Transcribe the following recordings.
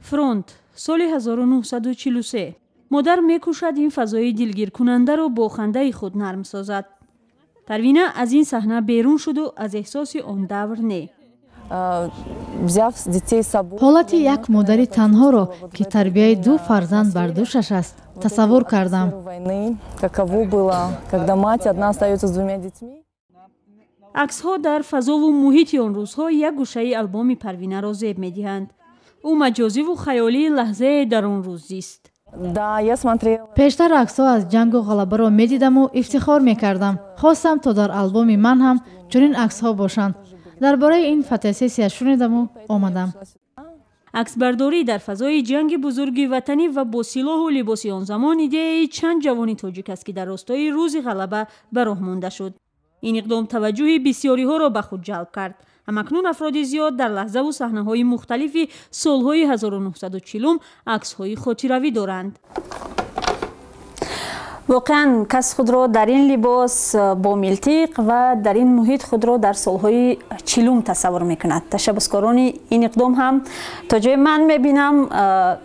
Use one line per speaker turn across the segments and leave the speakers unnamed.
فرونت سال 1943 مادر میکوشد این فضای دلگیر کننده را با خنده خود نرم سازد. پروینه از این صحنه بیرون شد و از احساس آن دور نه.
حالت یک مادر تنها را که تربیت دو فرزند بر دوشش است تصور کردم.
عکس ها در فضا و محیط آن روزها یک گوشه آلبوم پروینه را زیب می دهند. او مجازی و خیالی لحظه در آن روز زیست.
پیشتر عکس ها از جنگ و غلبه را می دیدم و افتخار می کردم. خواستم تا در آلبوم من هم چنین عکس ها باشند. درباره این فتاسیه شنیدم و آمدم.
عکس برداری در فضای جنگ بزرگ وطنی و با سلاح و لباس آن زمان ایده چند جوانی تاجیک است که در راستای روز غلبه به راه مانده شد. این اقدام توجه بسیاری ها را به خود جلب کرد. همکنون افراد زیاد در لحظه و صحنه های مختلفی سالهای 1940 عکس های خاطروی دارند. واقعا کس خود را در این لباس با ملتیق و در این محیط خود را در سالهای 40 تصور میکند. تشبسکاران این اقدام هم تا جای من میبینم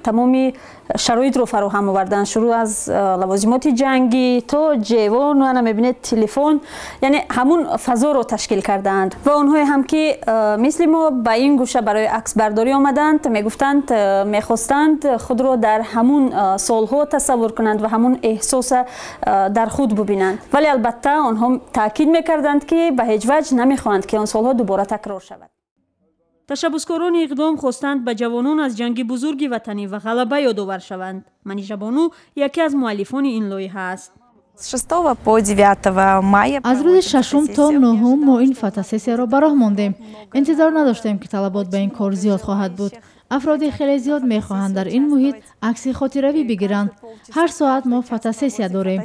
تمامی شرایط رو فراهم آوردن، شروع از لوازمات جنگی تا جیوان و میبینید تلفن، یعنی همون فضا رو تشکیل کردند. و اونهایی هم که مثل ما به این گوشه برای عکس برداری آمدند میگفتند میخواستند خود رو در همون سالها تصور کنند و همون احساس در خود ببینند، ولی البته آنها تاکید میکردند که به هیچ وجه نمیخواهند که آن سالها دوباره تکرار شود. تشبسکاران اقدام خواستند به جوانان از جنگ بزرگ وطنی و غلبه یادآور شوند. منیژه بانو یکی از مؤلفان این لایحه است.
از روز 6 تا 9 ما این فتاسیه را به راه ماندیم. انتظار نداشتیم که طلبات به این کار زیاد خواهد بود. افراد خیلی زیاد میخواهند در این محیط عکس خاطروی بگیرند. هر ساعت ما فتاسیه داریم.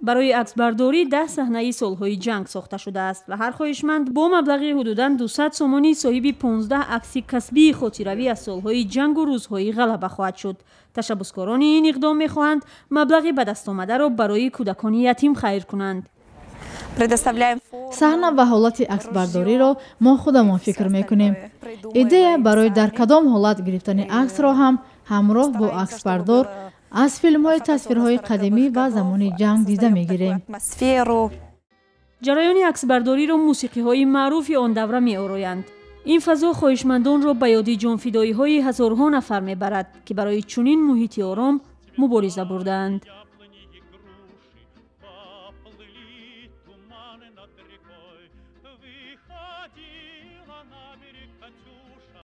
برای عکس برداری 10 صحنه سالهای جنگ ساخته شده است و هر خواهشمند با مبلغ حدوداً 200 سومانی صاحب 15 عکس کسبی خاطروی از سالهای جنگ و روزهای غلبه خواهد شد. تشبسکاران این اقدام میخواهند مبلغ به دست آمده را برای کودکان یتیم خیر کنند.
صحنه و حالت عکس برداری را ما خودمان فکر میکنیم. ایده برای در کدام حالت گرفتن عکس را هم همراه با عکس بردار از فیلم های تصویرهای قدیمی و زمانی جنگ دیده میگیریم.
جریان عکس برداری را موسیقی های معروف آن دوره می آرایند. این فضا خواهشمندان را به یاد جانفدایی های هزارها نفر میبرد که برای چنین محیط آرام مبارزه بردند.